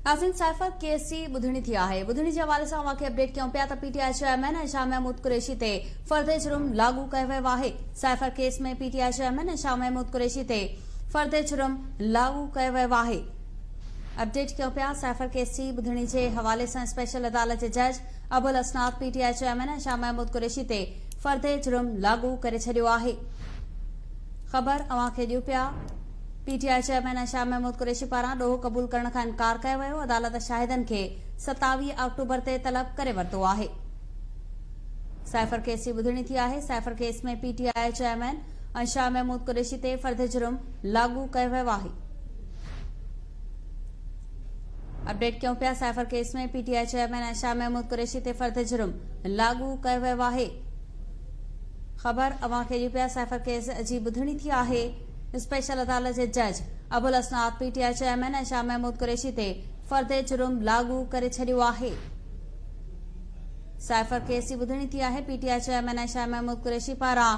नाज़रीन cipher case जी ॿुधणी थी आहे। ॿुधणी जे हवाले सां अवांखे अपडेट कयूं पिया त पीटीआई चेयरमैन शाह महमूद कुरैशी ते फर्दे जुर्म लागू कयो वियो आहे। साइफर केस में पीटीआई चेयरमैन शाह महमूद कुरैशी ते फर्दे जुर्म लागू कयो वियो आहे। अपडेट कयूं पिया साइफर केस जी ॿुधणी जे हवाले सां स्पेशल अदालत जे जज अबुल असनाद पीटीआई चेयरमैन शाह महमूद कुरैशी ते फर्दे जुर्म लागू करे छॾियो आहे। ख़बर अवांखे ॾियूं पिया पीटीआई चेयरमैन शाह महमूद कुरैशी पारां ॾोह क़बूल करण खां इनकार कयो वियो। अदालत शाहिदनि खे 27 अक्टूबर ते तलब करे वरितो आहे। साइफर केस जी ॿुधणी थी आहे। साइफर केस में पीटीआई चेयरमैन शाह महमूद कुरैशी ते फर्द जुर्म लागू कयो वियो आहे। अपडेट कयूं पिया साइफर केस में पीटीआई चेयरमैन शाह महमूद कुरैशी ते फर्द जुर्म लागू कयो वियो आहे। ख़बर अवांखे ॾियूं पिया साइफर केस जी ॿुधणी थी आहे। स्पेशल अदालत जे जज अबुल असनाद पीटीआई चेयरमैन शाह महमूद कुरैशी ते फर्दे जुर्म लागू करे छॾियो आहे। साइफर केस जी ॿुधणी थी आहे। पीटीआई चेयरमैन शाह महमूद कुरैशी पारां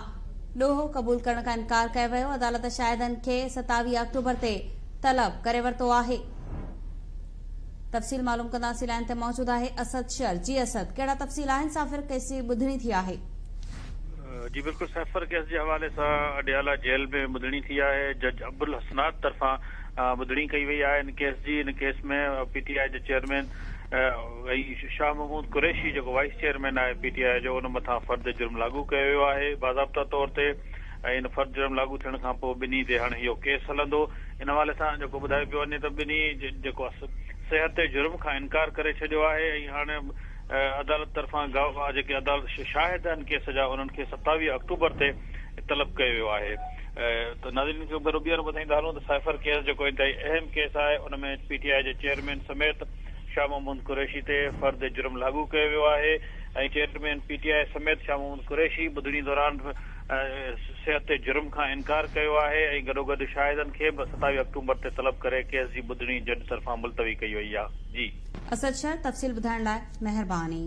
ॾोह क़बूल करण खां इनकार कयो वियो। अदालत शाहिदनि खे 27 अक्टूबर ते तलब करे वरितो आहे। तफ़सील मालूम कंदासीं। लाइन ते मौजूद आहे असद शर। जी असद, कहिड़ा तफ़सील आहिनि? साइफर केस जी ॿुधणी थी आहे। जी बिल्कुल साइफर केस के हवाले से अडियाला जेल में ॿुधणी थी है। जज अबुल हसनाद तरफा ॿुधणी कई वही है। In case ji in case में पीटीआई के चेयरमैन शाह महमूद कुरैशी जो वाइस चेयरमैन है पीटीआई जो, उन मथा फर्द जुर्म लागू किया वियो है बाज़ाब्ता तौर ते। इन फर्द जुर्म लागू थियण खां पोइ ॿिन्ही ते हाणे इहो केस हलंदो। इन हवाले सां जेको ॿुधायो पियो वञे त ॿिन्ही जेको सिहत जुर्म खां इनकार करे छॾियो आहे। हाणे अदालत तरफा गवाह जेके अदालत शाहिद आहिनि केस जा उन्हनि खे 27 अक्टूबर ते तलब कयो वियो आहे। त नाज़रीन खे ॿीहर ॿुधाईंदा हलूं त साइफर केस जेको इंतहाई अहम केस आहे उन में पीटीआई जे चेयरमैन समेत शाह महमूद कुरैशी ते फर्द जुर्म लागू कयो वियो आहे। ऐं चेयरमैन पीटीआई समेत शाह महमूद कुरैशी ॿुधणी दौरान सिहत जुर्म खां इनकार कयो आहे ऐं गॾोगॾु शाहिदनि खे 27 अक्टूबर ते तलब करे केस जी ॿुधणी जज तरफ़ां मुलतवी कई वई आहे। जी असद शर, तफ़सील ॿुधाइण लाइ महिरबानी।